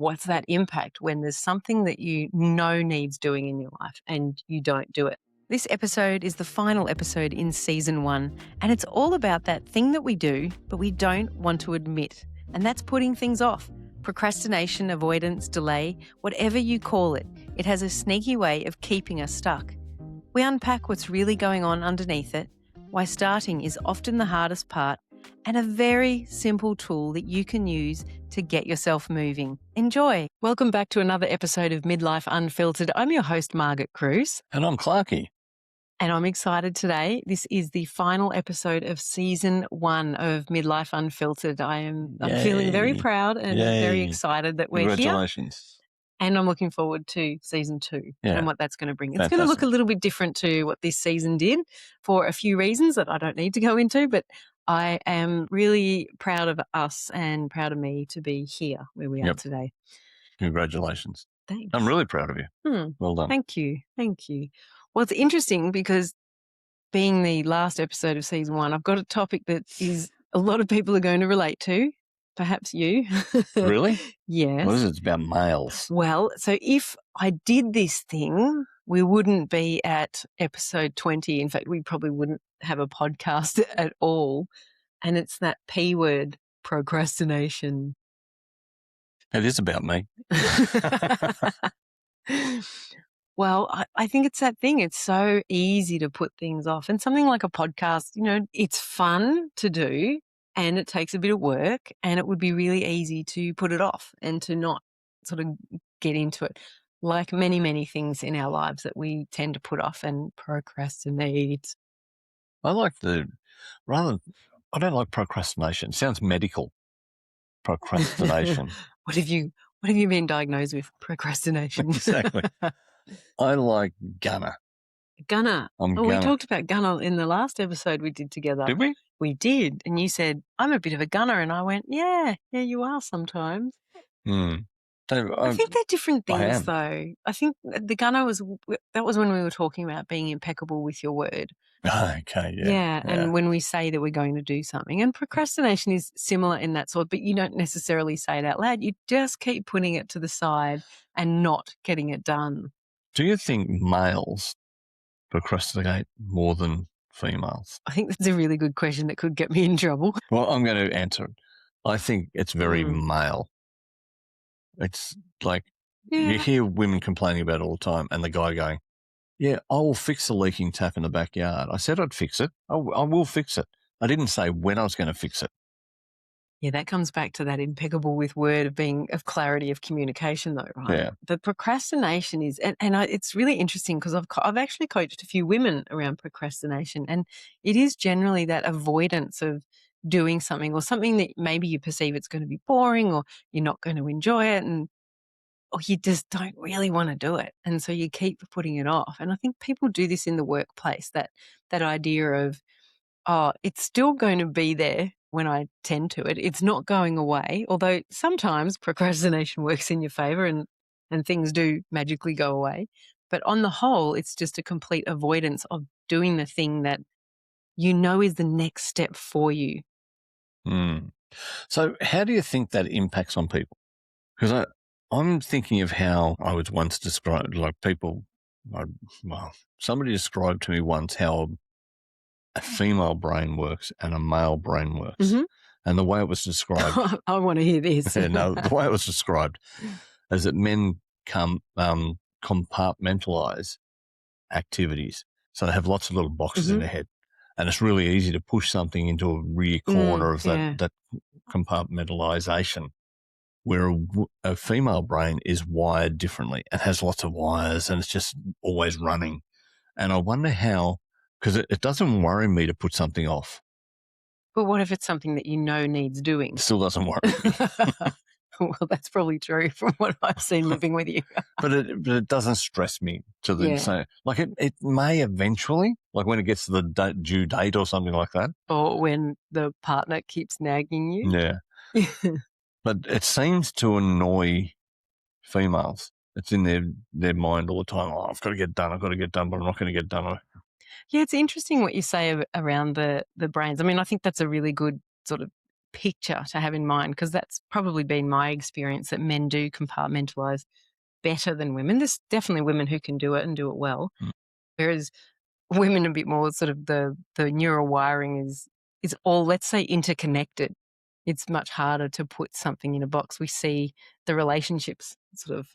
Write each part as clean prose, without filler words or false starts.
what's that impact when there's something that you know needs doing in your life and you don't do it? This episode is the final episode in season 1, and it's all about that thing that we do but we don't want to admit, and that's putting things off. Procrastination, avoidance, delay, whatever you call it, it has a sneaky way of keeping us stuck. We unpack what's really going on underneath it, why starting is often the hardest part, and a very simple tool that you can use to get yourself moving. Enjoy. Welcome back to another episode of Midlife Unfiltered. I'm your host, Margit Cruz. And I'm Clarkie. And I'm excited today. This is the final episode of season 1 of Midlife Unfiltered. I'm feeling very proud and very excited that we're here. Congratulations. And I'm looking forward to season 2 and what that's going to bring. It's Fantastic. going to look a little bit different to what this season did for a few reasons that I don't need to go into, but I am really proud of us and proud of me to be here where we are today. Congratulations. Thanks. I'm really proud of you. Well done. Thank you. Thank you. Well, it's interesting because being the last episode of season 1, I've got a topic that is a lot of people are going to relate to, perhaps you. Really? Yes. What is it? It's about males. Well, so if I did this thing, we wouldn't be at episode 20. In fact, we probably wouldn't have a podcast at all. And it's that P word, procrastination. It is about me. Well, I think it's that thing. It's so easy to put things off. And something like a podcast, it's fun to do and it takes a bit of work, and it would be really easy to put it off and to not sort of get into it. Like many, many things in our lives that we tend to put off and procrastinate. I don't like procrastination. It sounds medical. Procrastination. What have you been diagnosed with? Procrastination. Exactly. I like Gunna. Gunna. Gunna. We talked about Gunna in the last episode we did together. Did we? We did. And you said, I'm a bit of a gunner. And I went, yeah, you are sometimes. I think they're different things, though. I think the gunner that was when we were talking about being impeccable with your word. Okay, Yeah, and when we say that we're going to do something. And procrastination is similar in that sort, but you don't necessarily say it out loud. You just keep putting it to the side and not getting it done. Do you think males procrastinate more than females? I think that's a really good question that could get me in trouble. Well, I'm going to answer it. I think it's very male. It's like you hear women complaining about it all the time, and the guy going, I will fix the leaking tap in the backyard. I said I'd fix it. I will fix it. I didn't say when I was going to fix it. Yeah, that comes back to that impeccable with word of clarity of communication, though, right? Yeah. The procrastination is, and it's really interesting because I've actually coached a few women around procrastination, and it is generally that avoidance of doing something or something that maybe you perceive it's going to be boring or you're not going to enjoy it, or you just don't really want to do it, and so you keep putting it off. And I think people do this in the workplace. That idea of, it's still going to be there when I tend to it. It's not going away, although sometimes procrastination works in your favor and things do magically go away. But on the whole, it's just a complete avoidance of doing the thing that you know is the next step for you. So how do you think that impacts on people? Because I'm thinking of how I was once described, like somebody described to me once how a female brain works and a male brain works. Mm-hmm. And the way it was described. I want to hear this. The way it was described is that men compartmentalize activities. So they have lots of little boxes in their head. And it's really easy to push something into a rear corner of that compartmentalization, where a female brain is wired differently and has lots of wires and it's just always running. And I wonder how, because it doesn't worry me to put something off. But what if it's something that you know needs doing? It still doesn't worry me. Well, that's probably true from what I've seen living with you. But it doesn't stress me to the same. Like it may eventually, like when it gets to the due date or something like that. Or when the partner keeps nagging you. Yeah. But it seems to annoy females. It's in their mind all the time. Oh, I've got to get done, but I'm not going to get done. Yeah, it's interesting what you say around the brains. I mean, I think that's a really good sort of picture to have in mind, because that's probably been my experience, that men do compartmentalize better than women. There's definitely women who can do it and do it well, Mm. whereas women a bit more sort of the neural wiring is all, let's say, interconnected. It's much harder to put something in a box. We see the relationships, sort of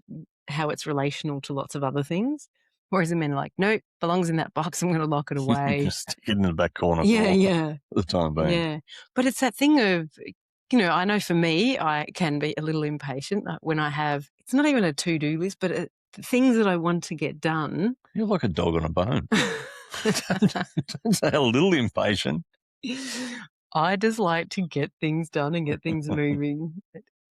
how it's relational to lots of other things. Whereas the men are like, nope, belongs in that box. I'm going to lock it away. Just stick it in the back corner Yeah, for yeah, the time being. yeah. But it's that thing of, I know for me, I can be a little impatient when I have, it's not even a to-do list, but things that I want to get done. You're like a dog on a bone. Don't say a little impatient. I just like to get things done and get things moving.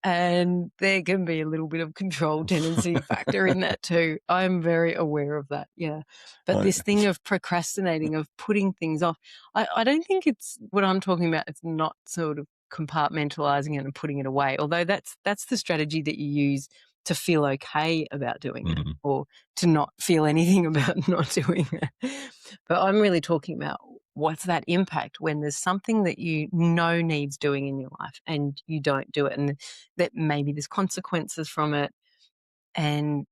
And there can be a little bit of control tendency factor in that too. I'm very aware of that, yeah. But this thing of procrastinating, of putting things off, I don't think it's what I'm talking about. It's not sort of compartmentalizing it and putting it away, although that's the strategy that you use to feel okay about doing it, or to not feel anything about not doing it. But I'm really talking about, what's that impact when there's something that you know needs doing in your life and you don't do it, and that maybe there's consequences from it, and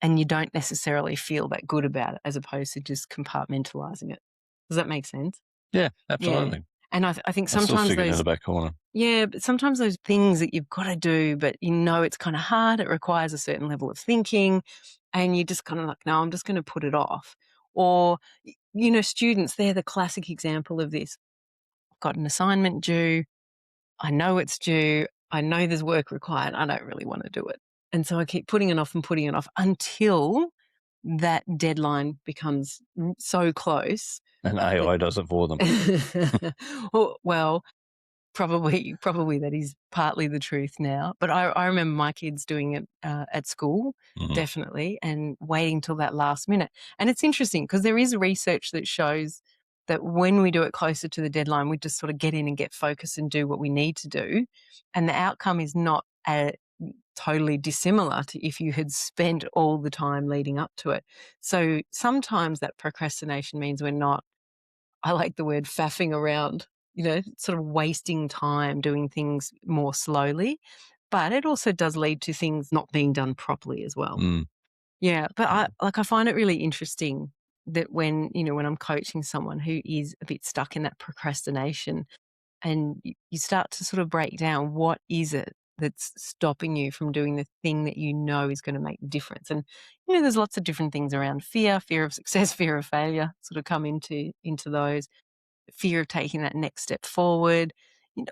you don't necessarily feel that good about it, as opposed to just compartmentalizing it. Does that make sense? Yeah, Yeah. absolutely. And I think I still sometimes stick it in those, the back corner. yeah, but sometimes those things that you've got to do, but it's kind of hard, it requires a certain level of thinking, and you're just kind of like, no, I'm just going to put it off. Or, students, they're the classic example of this. I've got an assignment due. I know it's due. I know there's work required. I don't really want to do it. And so I keep putting it off and putting it off until that deadline becomes so close. And that- AI does it for them. well, probably that is partly the truth now. But I remember my kids doing it at school, definitely, and waiting till that last minute. And it's interesting because there is research that shows that when we do it closer to the deadline, we just sort of get in and get focused and do what we need to do. And the outcome is not totally dissimilar to if you had spent all the time leading up to it. So sometimes that procrastination means we're not, I like the word, faffing around, sort of wasting time doing things more slowly. But it also does lead to things not being done properly as well. Yeah. But I find it really interesting that when I'm coaching someone who is a bit stuck in that procrastination, and you start to sort of break down, what is it that's stopping you from doing the thing that you know is going to make the difference. And there's lots of different things around fear of success, fear of failure, sort of come into those, fear of taking that next step forward.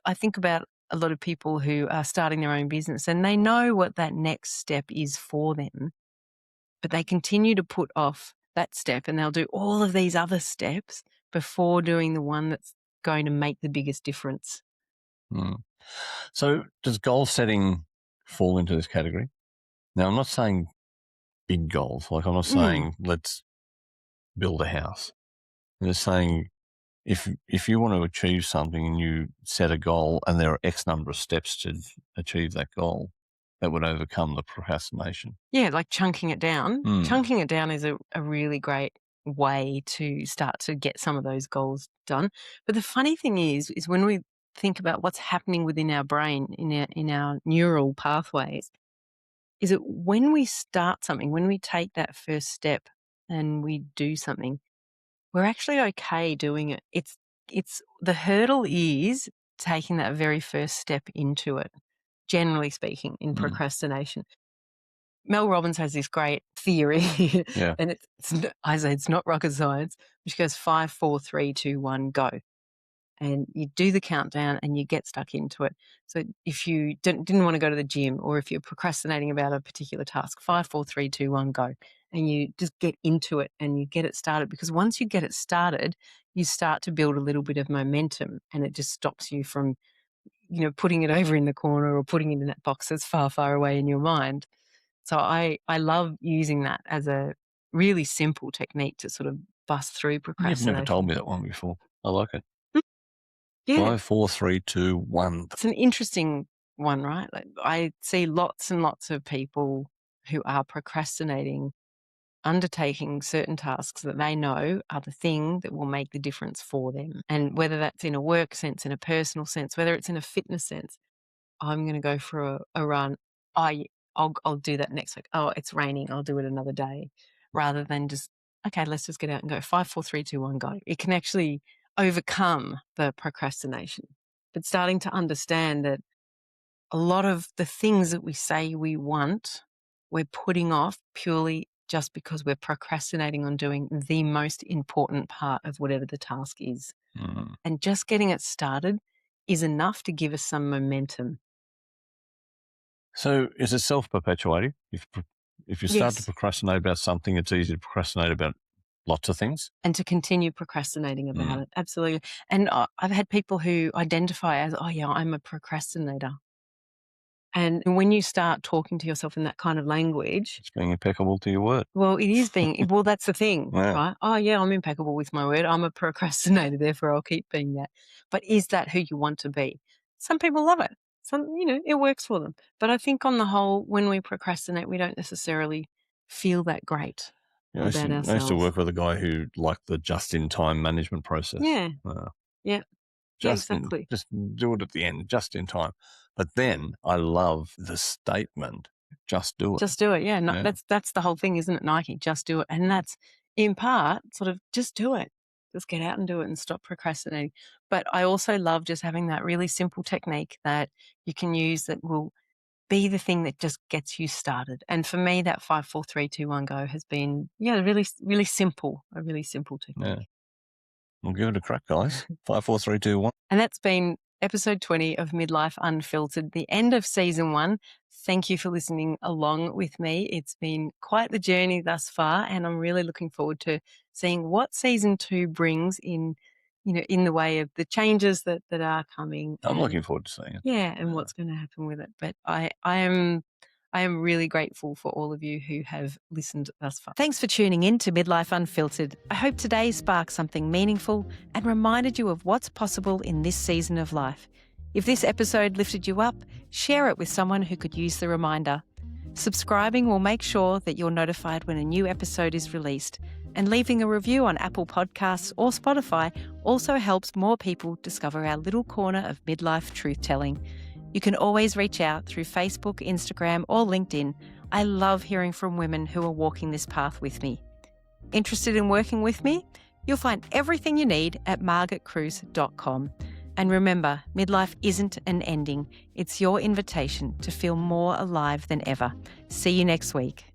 I think about a lot of people who are starting their own business and they know what that next step is for them, but they continue to put off that step, and they'll do all of these other steps before doing the one that's going to make the biggest difference. So does goal setting fall into this category? Now, I'm not saying big goals. Like, I'm not saying let's build a house. I'm just saying if you want to achieve something and you set a goal and there are X number of steps to achieve that goal, that would overcome the procrastination. Yeah, like chunking it down. Chunking it down is a really great way to start to get some of those goals done. But the funny thing is when we think about what's happening within our brain, in our neural pathways, is that when we start something, when we take that first step and we do something, we're actually okay doing it. It's the hurdle is taking that very first step into it, generally speaking, in procrastination. Mel Robbins has this great theory, Yeah. and I say it's not rocket science, which goes 5, 4, 3, 2, 1, go. And you do the countdown and you get stuck into it. So if you didn't want to go to the gym, or if you're procrastinating about a particular task, 5, 4, 3, 2, 1, go. And you just get into it and you get it started, because once you get it started, you start to build a little bit of momentum, and it just stops you from, putting it over in the corner or putting it in that box that's far, far away in your mind. So I love using that as a really simple technique to sort of bust through You've never told procrastination. me that one before. I like it. Yeah. 5, 4, 3, 2, 1. It's an interesting one, right? Like, I see lots and lots of people who are procrastinating undertaking certain tasks that they know are the thing that will make the difference for them. And whether that's in a work sense, in a personal sense, whether it's in a fitness sense, I'm going to go for a run. I'll do that next week. Oh, it's raining. I'll do it another day, rather than just, okay, let's just get out and go. 5, 4, 3, 2, 1, go. It can actually overcome the procrastination. But starting to understand that a lot of the things that we say we want, we're putting off purely just because we're procrastinating on doing the most important part of whatever the task is. Mm. And just getting it started is enough to give us some momentum. So is it self-perpetuating? If you start to procrastinate about something, it's easy to procrastinate about lots of things. And to continue procrastinating about it. Absolutely. And I've had people who identify as, oh, yeah, I'm a procrastinator. And when you start talking to yourself in that kind of language, It's being impeccable to your word. well, it is being, well, that's the thing, Yeah. right? Oh, yeah, I'm impeccable with my word. I'm a procrastinator, therefore I'll keep being that. But is that who you want to be? Some people love it. Some, it works for them. But I think on the whole, when we procrastinate, we don't necessarily feel that great about I used to ourselves. work with a guy who liked the just-in-time management process. Yeah. Yeah. Exactly. Just do it at the end, just in time. But then I love the statement, just do it. Just do it. Yeah. No, that's the whole thing, isn't it, Nike? Just do it. And that's in part sort of just do it. Just get out and do it and stop procrastinating. But I also love just having that really simple technique that you can use that will be the thing that just gets you started. And for me, that 5, 4, 3, 2, 1, go has been, really, really simple, a really simple technique. Yeah. We'll give it a crack, guys. 5, 4, 3, 2, 1. And that's been episode 20 of Midlife Unfiltered, the end of season 1. Thank you for listening along with me. It's been quite the journey thus far, and I'm really looking forward to seeing what season 2 brings in, in the way of the changes that are coming. I'm looking forward to seeing it. Yeah, and what's going to happen with it. But I am really grateful for all of you who have listened thus far. Thanks for tuning in to Midlife Unfiltered. I hope today sparked something meaningful and reminded you of what's possible in this season of life. If this episode lifted you up, share it with someone who could use the reminder. Subscribing will make sure that you're notified when a new episode is released, and leaving a review on Apple Podcasts or Spotify also helps more people discover our little corner of midlife truth-telling. You can always reach out through Facebook, Instagram, or LinkedIn. I love hearing from women who are walking this path with me. Interested in working with me? You'll find everything you need at margitcruise.com. And remember, midlife isn't an ending. It's your invitation to feel more alive than ever. See you next week.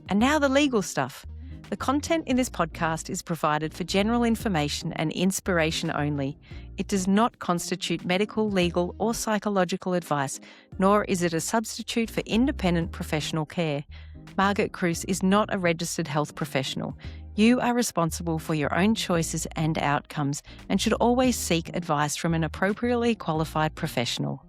And now the legal stuff. The content in this podcast is provided for general information and inspiration only. It does not constitute medical, legal, or psychological advice, nor is it a substitute for independent professional care. Margit Cruise is not a registered health professional. You are responsible for your own choices and outcomes and should always seek advice from an appropriately qualified professional.